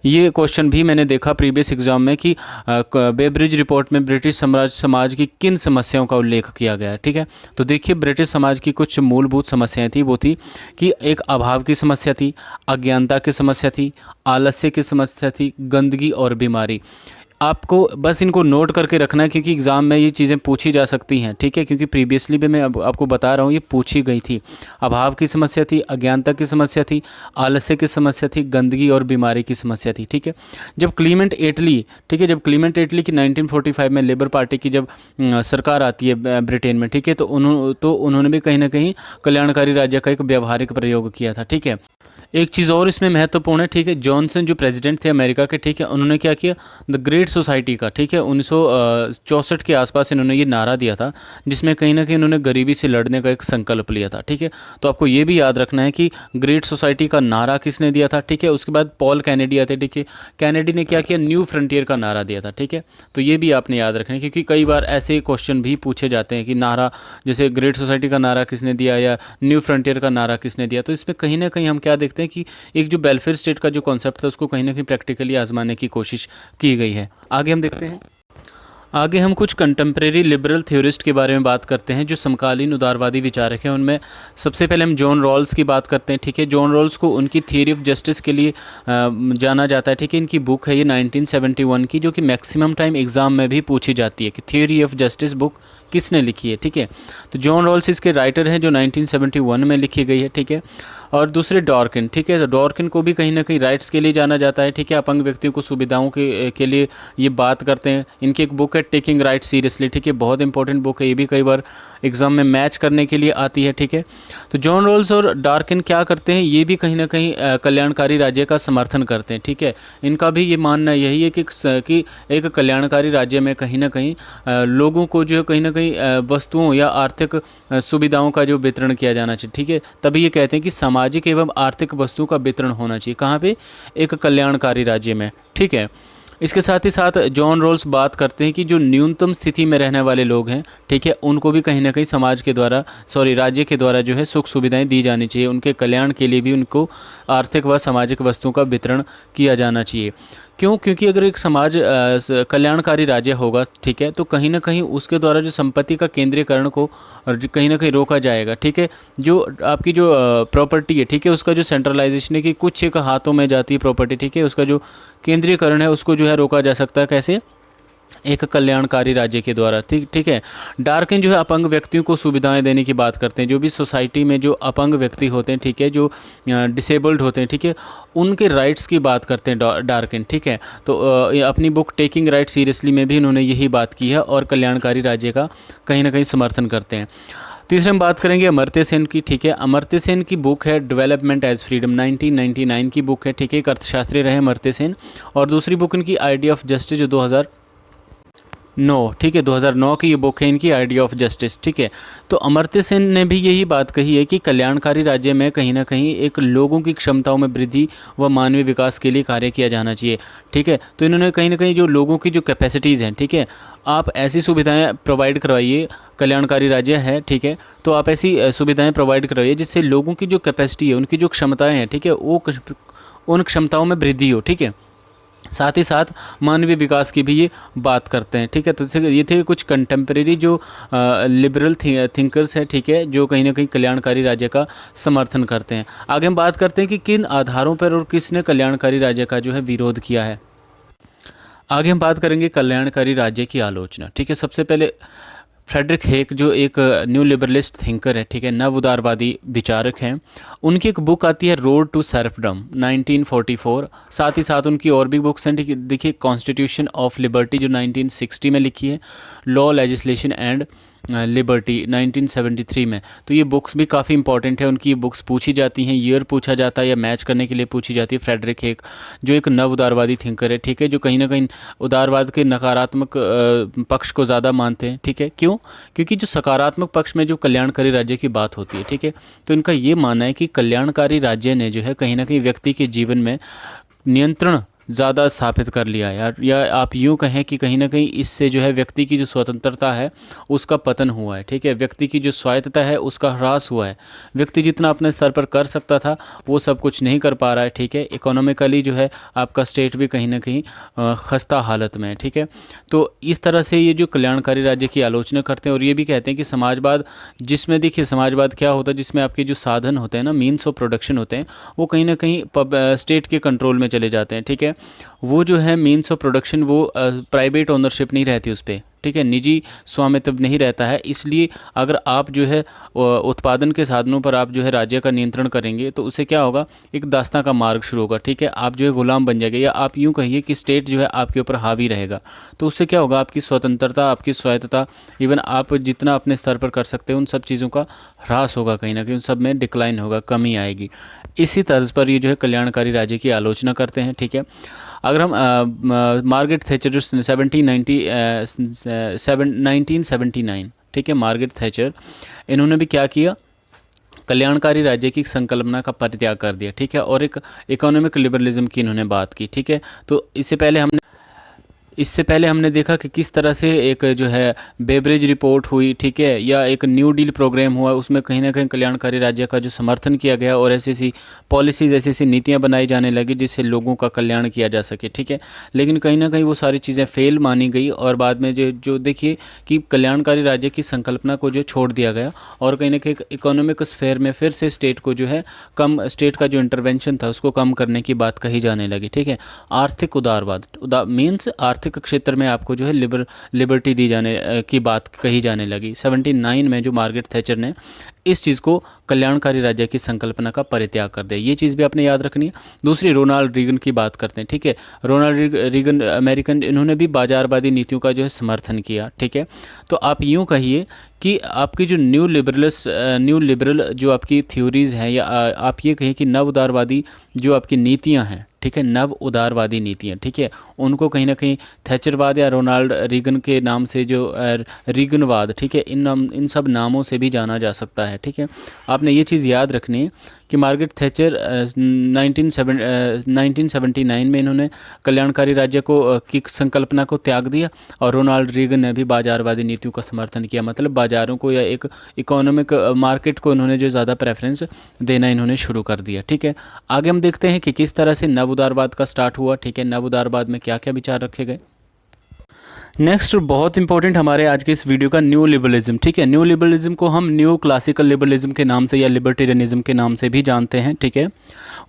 ये क्वेश्चन भी मैंने देखा प्रीवियस एग्जाम में कि बेब्रिज रिपोर्ट में ब्रिटिश समाज की किन समस्याओं का उल्लेख किया गया है, ठीक है। तो देखिए, ब्रिटिश समाज की कुछ मूलभूत समस्याएं थी, वो थी कि एक अभाव की समस्या थी, अज्ञानता की समस्या थी, आलस्य की समस्या थी, गंदगी और बीमारी। आपको बस इनको नोट करके रखना है क्योंकि एग्ज़ाम में ये चीज़ें पूछी जा सकती हैं, ठीक है, क्योंकि प्रीवियसली भी मैं अब आपको बता रहा हूँ ये पूछी गई थी। अभाव की समस्या थी, अज्ञानता की समस्या थी, आलस्य की समस्या थी, गंदगी और बीमारी की समस्या थी, ठीक है। जब क्लीमेंट एटली, ठीक है, जब क्लीमेंट एटली की 1945 में लेबर पार्टी की जब सरकार आती है ब्रिटेन में, ठीक है, तो उन्होंने भी कहीं ना कहीं कल्याणकारी राज्य का एक व्यावहारिक प्रयोग किया था, ठीक है। एक चीज़ और इसमें महत्वपूर्ण है, ठीक है, जॉनसन जो प्रेसिडेंट थे अमेरिका के, ठीक है, उन्होंने क्या किया, द ग्रेट सोसाइटी का, ठीक है, 1964 के आसपास इन्होंने ये नारा दिया था, जिसमें कहीं ना कहीं उन्होंने गरीबी से लड़ने का एक संकल्प लिया था, ठीक है। तो आपको ये भी याद रखना है कि ग्रेट सोसाइटी का नारा किसने दिया था, ठीक है। उसके बाद पॉल कैनेडी आते, ठीक है, कैनेडी ने क्या किया, न्यू फ्रंटियर का नारा दिया था, ठीक है। तो ये भी आपने याद रखना है क्योंकि कई बार ऐसे क्वेश्चन भी पूछे जाते हैं कि नारा, जैसे ग्रेट सोसाइटी का नारा किसने दिया या न्यू फ्रंटियर का नारा किसने दिया। तो इसमें कहीं ना कहीं हम क्या देखते हैं कि एक जो वेलफेयर स्टेट का जो कॉन्सेप्ट था उसको कहीं ना कहीं प्रैक्टिकली आजमाने की कोशिश की गई है। आगे हम देखते हैं, आगे हम कुछ कंटेम्प्रेरी लिबरल थ्योरिस्ट के बारे में बात करते हैं जो समकालीन उदारवादी विचारक हैं। उनमें सबसे पहले हम जॉन रॉल्स की बात करते हैं, ठीक है। जॉन रॉल्स को उनकी थियरी ऑफ जस्टिस के लिए जाना जाता है, ठीक है। इनकी बुक है ये 1971 की, जो कि मैक्सिमम टाइम एग्जाम में भी पूछी जाती है कि थियरी ऑफ जस्टिस बुक किसने लिखी है, ठीक है। तो जॉन रॉल्स इसके राइटर हैं जो 1971 में लिखी गई है, ठीक है। और दूसरे डॉर्किन, ठीक है, तो डॉर्किन को भी कहीं ना कहीं राइट्स के लिए जाना जाता है, ठीक है। अपंग व्यक्तियों को सुविधाओं के लिए ये बात करते हैं। इनकी एक बुक है टेकिंग राइट सीरियसली, ठीक है, बहुत इंपॉर्टेंट बुक है, ये भी कई बार एग्जाम में मैच करने के लिए आती है, ठीक है। तो जॉन रॉल्स और डार्किन क्या करते हैं, ये भी कहीं ना कहीं कल्याणकारी राज्य का समर्थन करते हैं, ठीक है। इनका भी ये मानना यही है कि एक कल्याणकारी राज्य में कहीं ना कहीं लोगों को जो है कहीं ना कहीं वस्तुओं या आर्थिक सुविधाओं का जो वितरण किया जाना चाहिए, ठीक है। तभी ये कहते हैं कि सामाजिक एवं आर्थिक वस्तुओं का वितरण होना चाहिए, कहाँ पे, एक कल्याणकारी राज्य में, ठीक है। इसके साथ ही साथ जॉन रॉल्स बात करते हैं कि जो न्यूनतम स्थिति में रहने वाले लोग हैं, ठीक है, उनको भी कहीं ना कहीं समाज के द्वारा राज्य के द्वारा जो है सुख सुविधाएं दी जानी चाहिए। उनके कल्याण के लिए भी उनको आर्थिक व सामाजिक वस्तुओं का वितरण किया जाना चाहिए। क्यों? क्योंकि अगर एक समाज कल्याणकारी राज्य होगा, ठीक है, तो कहीं ना कहीं उसके द्वारा जो संपत्ति का केंद्रीकरण को कहीं ना कहीं रोका जाएगा, ठीक है। जो आपकी जो प्रॉपर्टी है, ठीक है, उसका जो सेंट्रलाइजेशन है कि कुछ एक हाथों में जाती है प्रॉपर्टी, ठीक है, उसका जो केंद्रीकरण है उसको जो है रोका जा सकता है, कैसे, एक कल्याणकारी राज्य के द्वारा, ठीक है। डार्किन जो है अपंग व्यक्तियों को सुविधाएं देने की बात करते हैं। जो भी सोसाइटी में जो अपंग व्यक्ति होते हैं, ठीक है, जो डिसेबल्ड होते हैं, ठीक है, उनके राइट्स की बात करते हैं डार्किन, ठीक है। तो अपनी बुक टेकिंग राइट सीरियसली में भी इन्होंने यही बात की है और कल्याणकारी राज्य का कहीं ना कहीं समर्थन करते हैं। तीसरे हम बात करेंगे अमर्त्य सेन की, ठीक है। अमर्त्य सेन की बुक है डेवलपमेंट एज फ्रीडम, 1999 की बुक है, ठीक है। एक अर्थशास्त्री रहे अमर्त्य सेन। और दूसरी बुक इनकी आइडिया ऑफ जस्टिस जो 2009, ठीक है, 2009 की ये बुक है इनकी, आइडिया ऑफ जस्टिस, ठीक है। तो अमर्त्य सेन ने भी यही बात कही है कि कल्याणकारी राज्य में कहीं ना कहीं एक लोगों की क्षमताओं में वृद्धि व मानवीय विकास के लिए कार्य किया जाना चाहिए, ठीक है। तो इन्होंने कहीं ना कहीं जो लोगों की जो कैपेसिटीज़ हैं, ठीक है, आप ऐसी सुविधाएं प्रोवाइड करवाइए, कल्याणकारी राज्य है, ठीक है, तो आप ऐसी सुविधाएं प्रोवाइड करवाइए जिससे लोगों की जो कैपेसिटी है, उनकी जो क्षमताएँ हैं, ठीक है, वो उन क्षमताओं में वृद्धि हो, ठीक है। साथ ही साथ मानवीय विकास की भी ये बात करते हैं, ठीक है। तो ये थे कुछ कंटेम्प्रेरी जो लिबरल थिंकर्स हैं, ठीक है, जो कहीं ना कहीं कल्याणकारी राज्य का समर्थन करते हैं। आगे हम बात करते हैं कि किन आधारों पर और किसने कल्याणकारी राज्य का जो है विरोध किया है। आगे हम बात करेंगे कल्याणकारी राज्य की आलोचना, ठीक है। सबसे पहले फ्रेडरिक हेक जो एक न्यू लिबरलिस्ट थिंकर है, ठीक है, नव उदारवादी विचारक हैं, उनकी एक बुक आती है रोड टू सर्फडम 1944। साथ ही साथ उनकी और भी बुक्स हैं, देखिए कॉन्स्टिट्यूशन ऑफ लिबर्टी जो 1960 में लिखी है, लॉ लेजिस्लेशन एंड लिबर्टी 1973 में। तो ये बुक्स भी काफ़ी इंपॉर्टेंट है, उनकी बुक्स पूछी जाती हैं, ईयर पूछा जाता है या मैच करने के लिए पूछी जाती है। फ्रेडरिक हेक जो एक नव उदारवादी थिंकर है, ठीक है, जो कहीं ना कहीं उदारवाद के नकारात्मक पक्ष को ज़्यादा मानते हैं, ठीक है। क्यों? क्योंकि जो सकारात्मक पक्ष में जो कल्याणकारी राज्य की बात होती है, ठीक है, तो इनका ये मानना है कि कल्याणकारी राज्य ने जो है कहीं ना कहीं व्यक्ति के जीवन में नियंत्रण ज़्यादा स्थापित कर लिया है, या आप यूँ कहें कि कहीं ना कहीं इससे जो है व्यक्ति की जो स्वतंत्रता है उसका पतन हुआ है, ठीक है, व्यक्ति की जो स्वायत्तता है उसका ह्रास हुआ है। व्यक्ति जितना अपने स्तर पर कर सकता था वो सब कुछ नहीं कर पा रहा है, ठीक है। इकोनॉमिकली जो है आपका स्टेट भी कहीं ना कहीं खस्ता हालत में है, ठीक है। तो इस तरह से ये जो कल्याणकारी राज्य की आलोचना करते हैं और ये भी कहते हैं कि समाजवाद, जिसमें देखिए समाजवाद क्या होता है, जिसमें आपके जो साधन होते हैं ना, मीन्स ऑफ प्रोडक्शन होते हैं, वो कहीं ना कहीं स्टेट के कंट्रोल में चले जाते हैं, ठीक है। वो जो है मीन्स ऑफ प्रोडक्शन वो प्राइवेट ओनरशिप नहीं रहती उस पर, ठीक है, निजी स्वामित्व नहीं रहता है। इसलिए अगर आप जो है उत्पादन के साधनों पर आप जो है राज्य का नियंत्रण करेंगे तो उससे क्या होगा, एक दास्तां का मार्ग शुरू होगा, ठीक है। आप जो है गुलाम बन जाएंगे, या आप यूँ कहिए कि स्टेट जो है आपके ऊपर हावी रहेगा। तो उससे क्या होगा, आपकी स्वतंत्रता, आपकी स्वायत्तता, इवन आप जितना अपने स्तर पर कर सकते हैं उन सब चीज़ों का ह्रास होगा, कहीं ना कहीं उन सब में डिक्लाइन होगा, कमी आएगी। इसी तर्ज पर ये जो है कल्याणकारी राज्य की आलोचना करते हैं, ठीक है। अगर हम मार्गरेट थैचर जो 1979, ठीक है, मार्गरेट थैचर, इन्होंने भी क्या किया, कल्याणकारी राज्य की संकल्पना का परित्याग कर दिया, ठीक है, और एक इकोनॉमिक लिबरलिज्म की इन्होंने बात की, ठीक है। तो इससे पहले हमने देखा कि किस तरह से एक जो है बेब्रिज रिपोर्ट हुई, ठीक है, या एक न्यू डील प्रोग्राम हुआ, उसमें कहीं ना कहीं कल्याणकारी राज्य का जो समर्थन किया गया और ऐसी पॉलिसीज़, ऐसी नीतियां बनाई जाने लगी जिससे लोगों का कल्याण किया जा सके, ठीक है। लेकिन कहीं ना कहीं वो सारी चीज़ें फेल मानी गई और बाद में जो देखिए कि कल्याणकारी राज्य की संकल्पना को जो छोड़ दिया गया और कहीं ना कहीं इकोनॉमिक स्फेयर में फिर से स्टेट को जो है स्टेट का जो इंटरवेंशन था उसको कम करने की बात कही जाने लगी, ठीक है। आर्थिक उदारवाद मीन्स आर्थिक क्षेत्र में आपको जो है लिबर्टी दी जाने की बात कही जाने लगी। 79 में जो मार्गरेट थैचर ने इस चीज़ को कल्याणकारी राज्य की संकल्पना का परित्याग कर दिया, ये चीज़ भी आपने याद रखनी है। दूसरी रोनाल्ड रीगन की बात करते हैं, ठीक है। रोनाल्ड रीगन अमेरिकन, इन्होंने भी बाजारवादी नीतियों का जो है समर्थन किया, ठीक है। तो आप यूँ कहिए कि आपकी जो न्यू लिबरल जो आपकी थ्योरीज़ हैं, या आप ये कहिए कि नव उदारवादी जो आपकी नीतियाँ हैं, ठीक है, नव उदारवादी नीतियाँ, ठीक है, उनको कहीं ना कहीं थैचरवाद या रोनाल्ड रीगन के नाम से जो रीगनवाद, ठीक है, इन सब नामों से भी जाना जा सकता है, ठीक है। आपने ये चीज़ याद रखनी है कि मार्गरेट थैचर 1979 में इन्होंने कल्याणकारी राज्य को की संकल्पना को त्याग दिया और रोनाल्ड रीगन ने भी बाजारवादी नीतियों का समर्थन किया, मतलब बाज़ारों को या एक इकोनॉमिक मार्केट को इन्होंने जो ज़्यादा प्रेफरेंस देना इन्होंने शुरू कर दिया, ठीक है। आगे हम देखते हैं कि किस तरह से नव उदारवाद का स्टार्ट हुआ, ठीक है, नव उदारवाद में क्या क्या विचार रखे गए। नेक्स्ट बहुत इंपॉर्टेंट हमारे आज के इस वीडियो का न्यू लिबरलिज्म, ठीक है। न्यू लिबरलिज्म को हम न्यू क्लासिकल लिबरलिज्म के नाम से या लिबर्टेरियनिज्म के नाम से भी जानते हैं, ठीक है।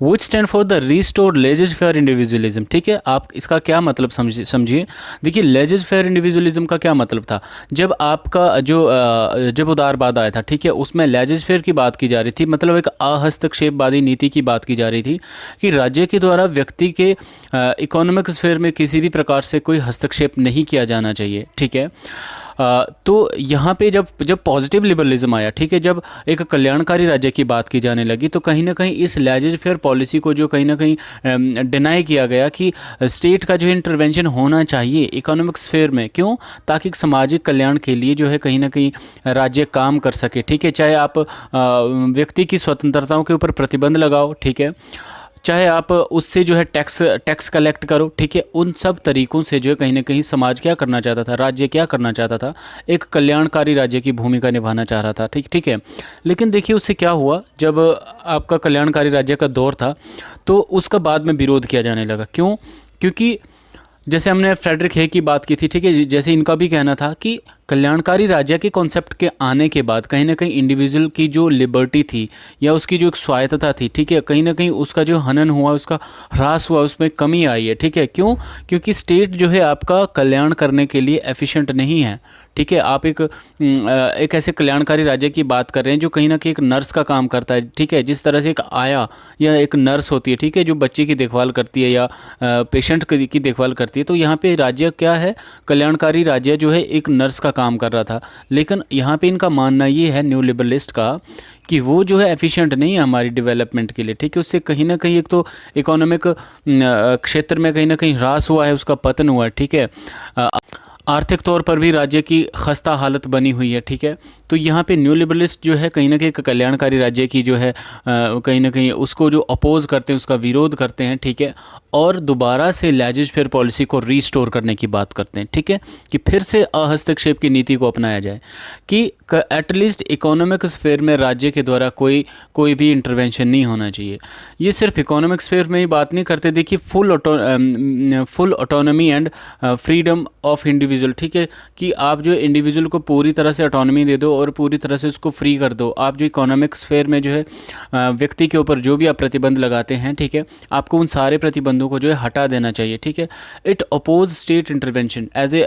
Which stand for the restored laissez faire individualism, ठीक है। आप इसका क्या मतलब समझिए। देखिए लेजर फेयर इंडिविजुअलिज्म का क्या मतलब था, जब आपका जब उदारवाद आया था, ठीक है, उसमें लेजर फेयर की बात की जा रही थी, मतलब एक अहस्तक्षेपवादी नीति की बात की जा रही थी कि राज्य के द्वारा व्यक्ति के इकोनॉमिक स्फेयर में किसी भी प्रकार से कोई हस्तक्षेप नहीं किया जाना चाहिए, ठीक है। तो यहाँ पे जब पॉजिटिव लिबरलिज्म आया, ठीक है, जब एक कल्याणकारी राज्य की बात की जाने लगी, तो कहीं ना कहीं इस लेजर फेयर पॉलिसी को जो कहीं ना कहीं डिनाई किया गया कि स्टेट का जो इंटरवेंशन होना चाहिए इकोनॉमिक स्फेयर में, क्यों, ताकि सामाजिक कल्याण के लिए जो है कहीं ना कहीं राज्य काम कर सके, ठीक है। चाहे आप व्यक्ति की स्वतंत्रताओं के ऊपर प्रतिबंध लगाओ, ठीक है, चाहे आप उससे जो है टैक्स कलेक्ट करो, ठीक है, उन सब तरीक़ों से जो है कहीं ना कहीं समाज क्या करना चाहता था, राज्य क्या करना चाहता था, एक कल्याणकारी राज्य की भूमिका निभाना चाह रहा था, ठीक है। लेकिन देखिए उससे क्या हुआ, जब आपका कल्याणकारी राज्य का दौर था तो उसका बाद में विरोध किया जाने लगा। क्यों? क्योंकि जैसे हमने फ्रेडरिक हे की बात की थी, ठीक है, जैसे इनका भी कहना था कि कल्याणकारी राज्य के कॉन्सेप्ट के आने के बाद कहीं ना कहीं इंडिविजुअल की जो लिबर्टी थी या उसकी जो एक स्वायत्तता थी, ठीक है, कहीं ना कहीं उसका जो हनन हुआ, उसका ह्रास हुआ, उसमें कमी आई है। ठीक है, क्यों? क्योंकि स्टेट जो है आपका कल्याण करने के लिए एफिशिएंट नहीं है। ठीक है, आप एक ऐसे कल्याणकारी राज्य की बात कर रहे हैं जो कहीं ना कहीं एक नर्स का काम करता है। ठीक है, जिस तरह से एक आया या एक नर्स होती है, ठीक है, जो बच्चे की देखभाल करती है या पेशेंट की देखभाल करती है, तो यहाँ पे राज्य क्या है, कल्याणकारी राज्य जो है एक नर्स का काम कर रहा था। लेकिन यहाँ पे इनका मानना ये है न्यू लिबरलिस्ट का कि वो जो है एफिशिएंट नहीं है हमारी डेवलपमेंट के लिए। ठीक है, उससे कहीं ना कहीं एक तो इकोनॉमिक क्षेत्र में कहीं ना कहीं ह्रास हुआ है, उसका पतन हुआ है। ठीक है, आर्थिक तौर पर भी राज्य की खस्ता हालत बनी हुई है। ठीक है, तो यहाँ पे न्यू लिबरलिस्ट जो है कहीं ना कहीं कल्याणकारी राज्य की जो है कहीं ना कहीं उसको जो अपोज करते हैं, उसका विरोध करते हैं। ठीक है, और दोबारा से लेजिज फेयर पॉलिसी को रीस्टोर करने की बात करते हैं। ठीक है, कि फिर से हस्तक्षेप की नीति को अपनाया जाए, कि एटलीस्ट इकोनॉमिक स्फेयर में राज्य के द्वारा कोई भी इंटरवेंशन नहीं होना चाहिए। ये सिर्फ इकोनॉमिक स्फेयर में ही बात नहीं करते, देखिए full autonomy and freedom of individual. ठीक है, कि आप जो इंडिविजुअल को पूरी तरह से ऑटोनॉमी दे दो और पूरी तरह से उसको फ्री कर दो। आप जो इकोनॉमिक स्फेयर में जो है व्यक्ति के ऊपर जो भी आप प्रतिबंध लगाते हैं, ठीक है, आपको उन सारे प्रतिबंधों को जो है हटा देना चाहिए। ठीक है, it oppose state intervention as a,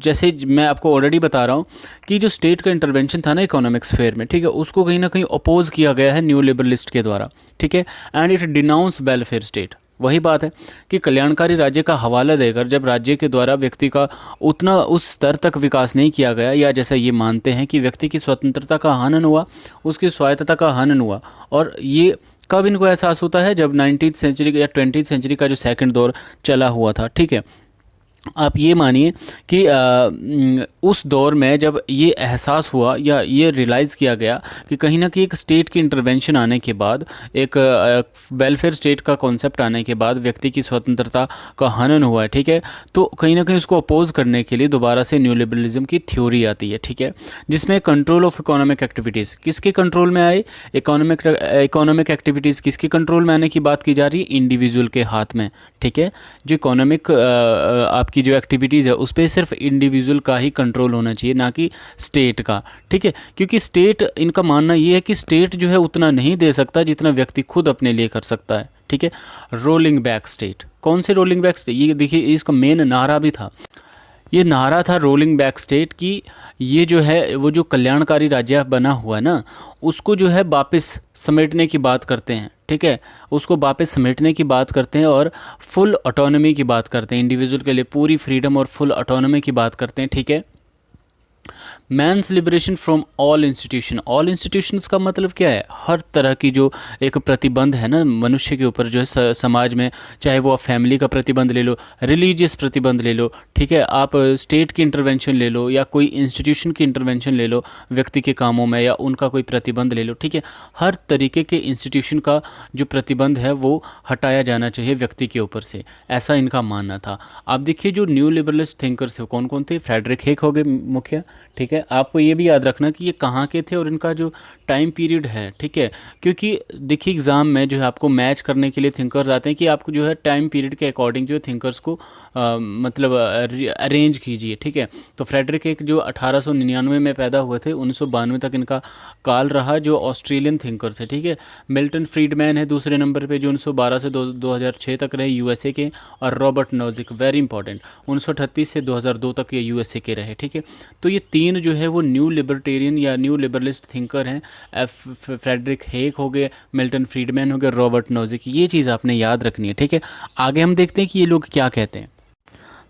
जैसे मैं आपको ऑलरेडी बता रहा हूँ कि जो स्टेट का इंटरवेंशन था ना इकोनॉमिक स्फेयर में, ठीक है, उसको कहीं ना कहीं अपोज किया गया है न्यू लिबरलिस्ट के द्वारा। ठीक है, and it denounce welfare state. वही बात है कि कल्याणकारी राज्य का हवाला देकर जब राज्य के द्वारा व्यक्ति का उतना उस स्तर तक विकास नहीं किया गया, या जैसा ये मानते हैं कि व्यक्ति की स्वतंत्रता का हनन हुआ, उसकी स्वायत्तता का हनन हुआ, और ये कब इनको एहसास होता है, जब 19वीं सेंचुरी या 20वीं सेंचुरी का जो सेकंड दौर चला हुआ था। ठीक है, आप ये मानिए कि उस दौर में जब ये एहसास हुआ या ये रियलाइज़ किया गया कि कहीं ना कहीं एक स्टेट की इंटरवेंशन आने के बाद, एक वेलफेयर स्टेट का कॉन्सेप्ट आने के बाद व्यक्ति की स्वतंत्रता का हनन हुआ है। ठीक है, तो कहीं ना कहीं उसको अपोज करने के लिए दोबारा से न्यू लिबरलिज्म की थ्योरी आती है। ठीक है, जिसमें कंट्रोल ऑफ इकोनॉमिक एक्टिविटीज़ किसके कंट्रोल में आए, इकोनॉमिक एक्टिविटीज़ किसके कंट्रोल में आने की बात की जा रही है, इंडिविजुअल के हाथ में। ठीक है, जो इकोनॉमिक आपकी जो एक्टिविटीज़ है उस पर सिर्फ इंडिविजुअल का ही कंट्रोल होना चाहिए, ना कि स्टेट का। ठीक है, क्योंकि स्टेट, इनका मानना ये है कि स्टेट जो है उतना नहीं दे सकता जितना व्यक्ति खुद अपने लिए कर सकता है। ठीक है, रोलिंग बैक स्टेट। कौन से रोलिंग बैक स्टेट, ये देखिए इसका मेन नारा भी था, ये नारा था रोलिंग बैक स्टेट की। ये जो है वो जो कल्याणकारी राज्य बना हुआ है ना, उसको जो है वापस समेटने की बात करते हैं। ठीक है, उसको वापस समेटने की बात करते हैं और फुल ऑटोनॉमी की बात करते हैं, इंडिविजुअल के लिए पूरी फ्रीडम और फुल ऑटोनॉमी की बात करते हैं। ठीक है, man's liberation from all institutions का मतलब क्या है, हर तरह की जो एक प्रतिबंध है ना मनुष्य के ऊपर जो है समाज में, चाहे वो आप फैमिली का प्रतिबंध ले लो, रिलीजियस प्रतिबंध ले लो, ठीक है, आप स्टेट की इंटरवेंशन ले लो या कोई इंस्टीट्यूशन की इंटरवेंशन ले लो व्यक्ति के कामों में, या उनका कोई प्रतिबंध ले लो। ठीक है, हर तरीके के इंस्टीट्यूशन का जो प्रतिबंध है वो हटाया जाना चाहिए व्यक्ति के ऊपर से, ऐसा इनका मानना था। आप देखिए जो न्यू लिबरलिस्ट थिंकर्स थे कौन कौन थे, फ्रेडरिक हेक हो गए मुख्य। ठीक है, आपको ये भी याद रखना कि ये कहाँ के थे और इनका जो टाइम पीरियड है। ठीक है, क्योंकि देखिए एग्ज़ाम में जो है आपको मैच करने के लिए थिंकर्स आते हैं कि आपको जो है टाइम पीरियड के अकॉर्डिंग जो है थिंकर्स को मतलब अरेंज कीजिए। ठीक है, तो फ्रेडरिक हेक जो 1899 में पैदा हुए थे, 1992 तक इनका काल रहा, जो ऑस्ट्रेलियन थिंकर थे। ठीक है, मिल्टन फ्रीडमैन है दूसरे नंबर पे, जो 1912 से 2006 तक रहे यूएसए के, और रॉबर्ट नोजिक वेरी इंपॉर्टेंट 1938 से 2002 तक ये यूएसए के रहे। ठीक है, तो ये तीन जो है वो न्यू लिबर्टेरियन या न्यू लिबरलिस्ट थिंकर हैं। फ्रेडरिक हेक हो गए, मिल्टन फ्रीडमैन हो गए, रॉबर्ट नोजिक, ये चीज़ आपने याद रखनी है। ठीक है, आगे हम देखते हैं कि ये लोग क्या कहते हैं।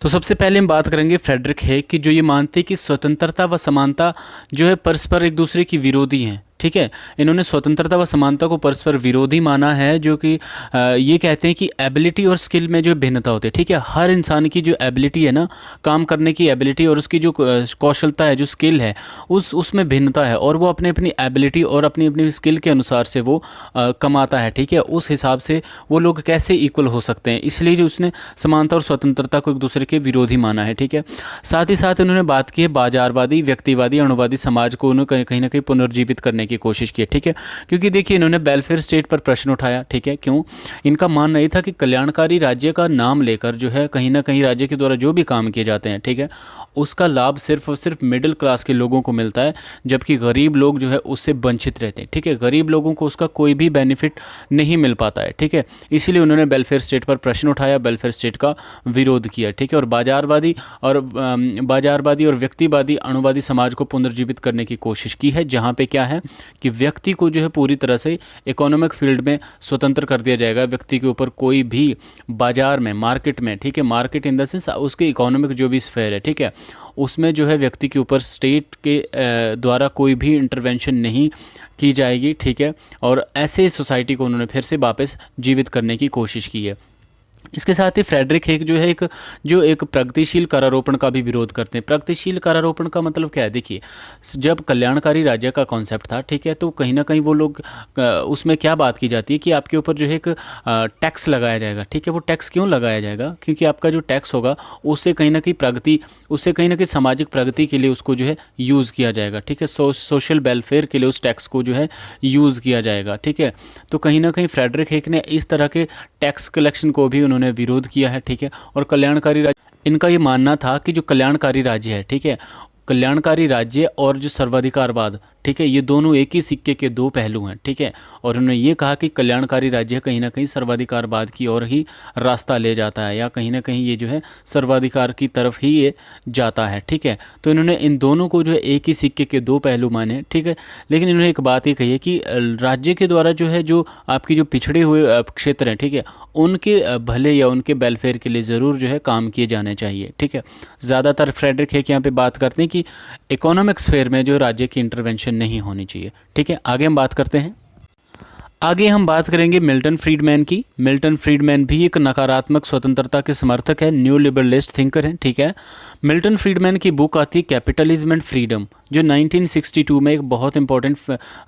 तो सबसे पहले हम बात करेंगे फ्रेडरिक हेक की, जो ये मानते हैं कि स्वतंत्रता व समानता जो है परस्पर एक दूसरे की विरोधी हैं। ठीक है, इन्होंने स्वतंत्रता व समानता को परस्पर विरोधी माना है, जो कि ये कहते हैं कि एबिलिटी और स्किल में जो भिन्नता होती है। ठीक है, हर इंसान की जो एबिलिटी है ना, काम करने की एबिलिटी, और उसकी जो कौशलता है, जो स्किल है, उसमें भिन्नता है, और वो अपनी अपनी एबिलिटी और अपनी अपनी स्किल के अनुसार से वो कमाता है। ठीक है, उस हिसाब से वो लोग कैसे इक्वल हो सकते हैं, इसलिए जो उसने समानता और स्वतंत्रता को एक दूसरे के विरोधी माना है। ठीक है, साथ ही साथ उन्होंने बात की है बाजारवादी, व्यक्तिवादी, अणुवादी समाज को कहीं ना कहीं पुनर्जीवित करने की की कोशिश की है, ठीक है। क्योंकि देखिए इन्होंने वेलफेयर स्टेट पर प्रश्न उठाया, ठीक है। क्यों? इनका मानना ये था कि कल्याणकारी राज्य का नाम लेकर जो है कहीं ना कहीं राज्य के द्वारा जो भी काम किए जाते हैं, ठीक है, उसका लाभ सिर्फ और सिर्फ मिडिल क्लास के लोगों को मिलता है, जबकि गरीब लोग जो है उससे वंचित रहते हैं, ठीक है। गरीब लोगों को उसका कोई भी बेनिफिट नहीं मिल पाता है, ठीक है। इसीलिए उन्होंने वेलफेयर स्टेट पर प्रश्न उठाया, वेलफेयर स्टेट का विरोध किया, ठीक है। और बाजारवादी और व्यक्तिवादी अणुवादी समाज को पुनर्जीवित करने की कोशिश की है, जहाँ पे क्या है कि व्यक्ति को जो है पूरी तरह से इकोनॉमिक फील्ड में स्वतंत्र कर दिया जाएगा। व्यक्ति के ऊपर कोई भी बाजार में, मार्केट में, ठीक है, मार्केट इन द सेंस उसके इकोनॉमिक जो भी स्फेयर है, ठीक है, उसमें जो है व्यक्ति के ऊपर स्टेट के द्वारा कोई भी इंटरवेंशन नहीं की जाएगी, ठीक है। और ऐसे सोसाइटी को उन्होंने फिर से वापस जीवित करने की कोशिश की है। इसके साथ ही फ्रेडरिक हेग जो है एक प्रगतिशील करारोपण का भी विरोध करते हैं। प्रगतिशील करारोपण का मतलब क्या है? देखिए, जब कल्याणकारी राज्य का कॉन्सेप्ट था, ठीक है, तो कहीं ना कहीं वो लोग उसमें क्या बात की जाती है कि आपके ऊपर जो है एक टैक्स लगाया जाएगा, ठीक है। वो टैक्स क्यों लगाया जाएगा? क्योंकि आपका जो टैक्स होगा उससे कहीं ना कहीं सामाजिक प्रगति के लिए उसको जो है यूज़ किया जाएगा, ठीक है। सोशल वेलफेयर के लिए उस टैक्स को जो है यूज़ किया जाएगा, ठीक है। तो कहीं ना कहीं फ्रेडरिक हेग ने इस तरह के टैक्स कलेक्शन को भी उन्होंने विरोध किया है, ठीक है। और कल्याणकारी राज्य, इनका ये मानना था कि जो कल्याणकारी राज्य है, ठीक है, कल्याणकारी राज्य और जो सर्वाधिकारवाद, ठीक है, ये दोनों एक ही सिक्के के दो पहलू हैं, ठीक है। और उन्होंने ये कहा कि कल्याणकारी राज्य कहीं ना कहीं सर्वाधिकारवाद की ओर ही रास्ता ले जाता है, या कहीं ना कहीं ये जो है सर्वाधिकार की तरफ ही ये जाता है, ठीक है। तो इन्होंने इन दोनों को जो है एक ही सिक्के के दो पहलू माने, ठीक है। लेकिन इन्होंने एक बात ये कही है कि राज्य के द्वारा जो है जो आपकी जो पिछड़े हुए क्षेत्र हैं, ठीक है, उनके भले या उनके वेलफेयर के लिए ज़रूर जो है काम किए जाने चाहिए, ठीक है। ज़्यादातर फ्रेडरिक हेग यहाँ पे बात करते हैं कि इकोनॉमिक स्फेयर में जो राज्य की इंटरवेंशन नहीं होनी चाहिए, ठीक है। आगे हम बात करते हैं। आगे हम बात करेंगे मिल्टन फ्रीडमैन की। मिल्टन फ्रीडमैन भी एक नकारात्मक स्वतंत्रता के समर्थक है, न्यू लिबरलिस्ट थिंकर हैं, ठीक है। मिल्टन फ्रीडमैन की बुक आती है कैपिटलिज्म एंड फ्रीडम, जो 1962 में एक बहुत इंपॉर्टेंट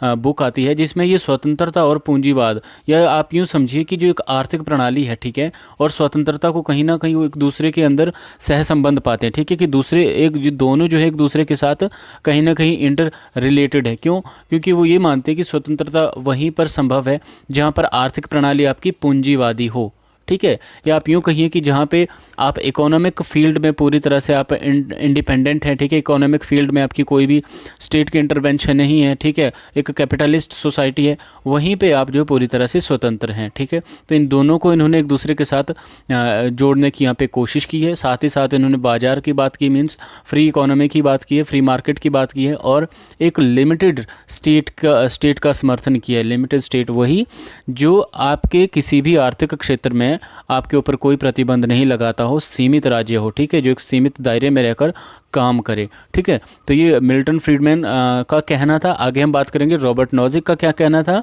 बुक आती है, जिसमें ये स्वतंत्रता और पूंजीवाद, या आप यूँ समझिए कि जो एक आर्थिक प्रणाली है, ठीक है, और स्वतंत्रता को कहीं ना कहीं वो एक दूसरे के अंदर सहसंबंध पाते हैं, ठीक है, कि दोनों जो है एक दूसरे के साथ कहीं ना कहीं इंटर रिलेटेड है। क्यों? क्योंकि वो ये मानते हैं कि स्वतंत्रता वहीं पर संभव है जहां पर आर्थिक प्रणाली आपकी पूंजीवादी हो, ठीक है। या आप यूँ कहिए कि जहाँ पे आप इकोनॉमिक फील्ड में पूरी तरह से आप इंडिपेंडेंट हैं, ठीक है, इकोनॉमिक फील्ड में आपकी कोई भी स्टेट की इंटरवेंशन नहीं है, ठीक है, एक कैपिटलिस्ट सोसाइटी है, वहीं पे आप जो पूरी तरह से स्वतंत्र हैं, ठीक है। तो इन दोनों को इन्होंने एक दूसरे के साथ जोड़ने की यहाँ पे कोशिश की है। साथ ही साथ इन्होंने बाजार की बात की, मीन्स फ्री इकोनॉमी की बात की है, फ्री मार्केट की बात की है, और एक लिमिटेड स्टेट का समर्थन किया है। लिमिटेड स्टेट वही जो आपके किसी भी आर्थिक क्षेत्र में आपके ऊपर कोई प्रतिबंध नहीं लगाता हो, सीमित राज्य हो, ठीक है, जो एक सीमित दायरे में रहकर काम करे, ठीक है। तो ये मिल्टन फ्रीडमैन का कहना था। आगे हम बात करेंगे रॉबर्ट नॉजिक का क्या कहना था।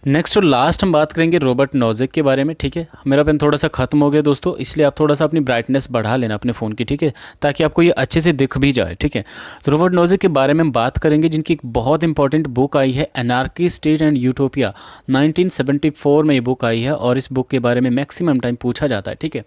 नेक्स्ट और लास्ट हम बात करेंगे रॉबर्ट नॉजिक के बारे में, ठीक है। मेरा पेन थोड़ा सा खत्म हो गया दोस्तों, इसलिए आप थोड़ा सा अपनी ब्राइटनेस बढ़ा लेना अपने फ़ोन की, ठीक है, ताकि आपको ये अच्छे से दिख भी जाए, ठीक है। तो रॉबर्ट नॉजिक के बारे में हम बात करेंगे, जिनकी एक बहुत इंपॉर्टेंट बुक आई है, एनार्की स्टेट एंड यूटोपिया। 1974 में ये बुक आई है, और इस बुक के बारे में मैक्सिमम टाइम पूछा जाता है, ठीक है।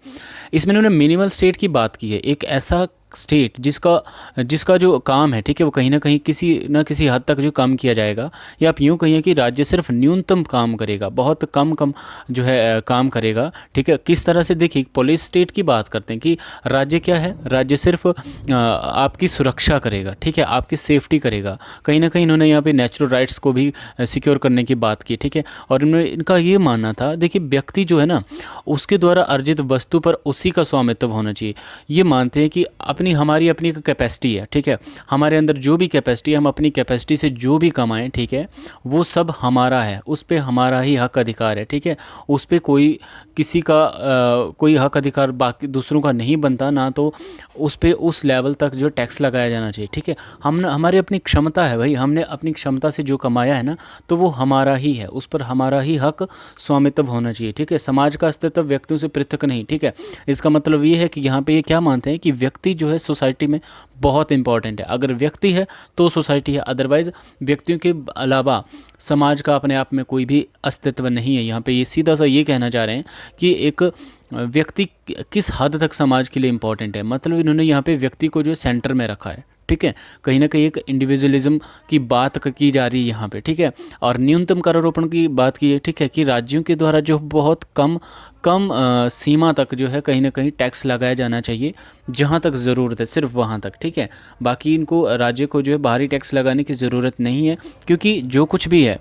इसमें उन्होंने मिनिमल स्टेट की बात की है, एक ऐसा स्टेट जिसका जो काम है, ठीक है, वो कहीं ना कहीं किसी न किसी हद तक जो काम किया जाएगा, या आप यूँ कहिए कि राज्य सिर्फ न्यूनतम काम करेगा, बहुत कम जो है काम करेगा, ठीक है। किस तरह से? देखिए, पुलिस स्टेट की बात करते हैं कि राज्य क्या है, राज्य सिर्फ आपकी सुरक्षा करेगा, ठीक है, आपकी सेफ्टी करेगा। कहीं ना कहीं इन्होंने यहाँ पे नेचुरल राइट्स को भी सिक्योर करने की बात की, ठीक है। और इनका ये मानना था, देखिए, व्यक्ति जो है ना, उसके द्वारा अर्जित वस्तु पर उसी का स्वामित्व होना चाहिए। ये मानते हैं कि हमारी अपनी एक कैपेसिटी है, ठीक है, हमारे अंदर जो भी कैपेसिटी है, हम अपनी कैपेसिटी से जो भी कमाएं, ठीक है, वो सब हमारा है, उस पर हमारा ही हक अधिकार है, ठीक है। उस पर किसी का कोई हक अधिकार बाकी दूसरों का नहीं बनता, ना तो उस पर उस लेवल तक जो टैक्स लगाया जाना चाहिए, ठीक है। हमारी अपनी क्षमता है भाई, हमने अपनी क्षमता से जो कमाया है ना, तो वो हमारा ही है, उस पर हमारा ही हक स्वामित्व होना चाहिए, ठीक है। समाज का अस्तित्व व्यक्तियों से पृथक नहीं, ठीक है। इसका मतलब ये है कि यहाँ पे ये क्या मानते हैं कि व्यक्ति जो है सोसाइटी में बहुत इंपॉर्टेंट है। अगर व्यक्ति है तो सोसाइटी है, अदरवाइज व्यक्तियों के अलावा समाज का अपने आप में कोई भी अस्तित्व नहीं है। यहाँ पे ये सीधा सा ये कहना चाह रहे हैं कि एक व्यक्ति किस हद तक समाज के लिए इम्पोर्टेंट है, मतलब इन्होंने यहाँ पे व्यक्ति को जो है सेंटर में रखा है, ठीक है। कहीं ना कहीं एक इंडिविजुअलिज्म की बात की जा रही है यहाँ पे, ठीक है। और न्यूनतम करारोपण की बात की है, ठीक है, कि राज्यों के द्वारा जो बहुत कम कम सीमा तक जो है कहीं ना कहीं टैक्स लगाया जाना चाहिए, जहाँ तक ज़रूरत है सिर्फ वहाँ तक, ठीक है। बाकी इनको राज्य को जो है बाहरी टैक्स लगाने की ज़रूरत नहीं है, क्योंकि जो कुछ भी है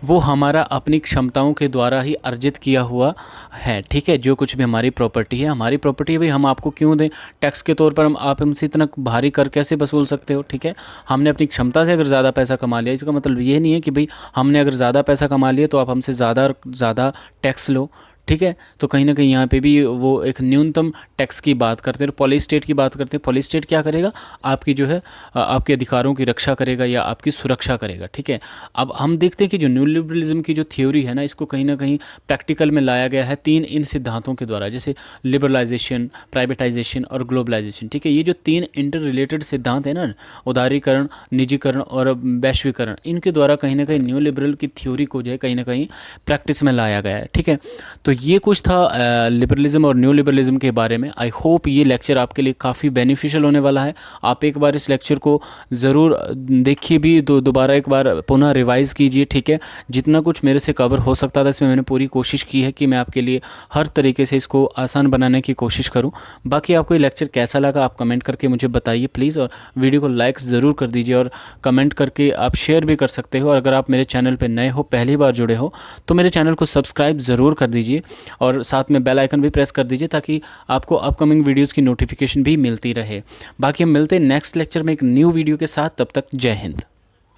वो हमारा अपनी क्षमताओं के द्वारा ही अर्जित किया हुआ है, ठीक है। जो कुछ भी हमारी प्रॉपर्टी है, हमारी प्रॉपर्टी है भाई, हम आपको क्यों दें टैक्स के तौर पर? हम आप हमसे इतना भारी कर कैसे वसूल सकते हो, ठीक है। हमने अपनी क्षमता से अगर ज़्यादा पैसा कमा लिया, इसका मतलब ये नहीं है कि भाई हमने अगर ज़्यादा पैसा कमा लिया तो आप हमसे ज़्यादा टैक्स लो, ठीक है। तो कहीं ना कहीं यहाँ पे भी वो एक न्यूनतम टैक्स की बात करते हैं। पॉलिस स्टेट की बात करते हैं। पॉलिस स्टेट क्या करेगा? आपकी जो है आपके अधिकारों की रक्षा करेगा या आपकी सुरक्षा करेगा, ठीक है। अब हम देखते हैं कि जो न्यू लिबरलिज्म की जो थ्योरी है ना, इसको कहीं ना कहीं प्रैक्टिकल में लाया गया है 3 इन सिद्धांतों के द्वारा, जैसे लिबरलाइजेशन, प्राइवेटाइजेशन और ग्लोबलाइजेशन, ठीक है। ये जो 3 इंटर रिलेटेड सिद्धांत है ना, उदारीकरण, निजीकरण और वैश्वीकरण, इनके द्वारा कहीं ना कहीं न्यू लिबरल की थ्योरी को जो है कहीं ना कहीं प्रैक्टिस में लाया गया है, ठीक है। तो ये कुछ था लिबरलिज्म और न्यू लिबरलिज्म के बारे में। आई होप ये लेक्चर आपके लिए काफ़ी बेनिफिशियल होने वाला है। आप एक बार इस लेक्चर को ज़रूर देखिए भी, दोबारा एक बार पुनः रिवाइज़ कीजिए, ठीक है। जितना कुछ मेरे से कवर हो सकता था इसमें मैंने पूरी कोशिश की है कि मैं आपके लिए हर तरीके से इसको आसान बनाने की कोशिश करूँ। बाकी आपको ये लेक्चर कैसा लगा आप कमेंट करके मुझे बताइए प्लीज़, और वीडियो को लाइक ज़रूर कर दीजिए और कमेंट करके आप शेयर भी कर सकते हो। और अगर आप मेरे चैनल पर नए हो, पहली बार जुड़े हो, तो मेरे चैनल को सब्सक्राइब ज़रूर कर दीजिए और साथ में बेल आइकन भी प्रेस कर दीजिए, ताकि आपको अपकमिंग वीडियोस की नोटिफिकेशन भी मिलती रहे। बाकी हम मिलते हैं नेक्स्ट लेक्चर में एक न्यू वीडियो के साथ। तब तक जय हिंद।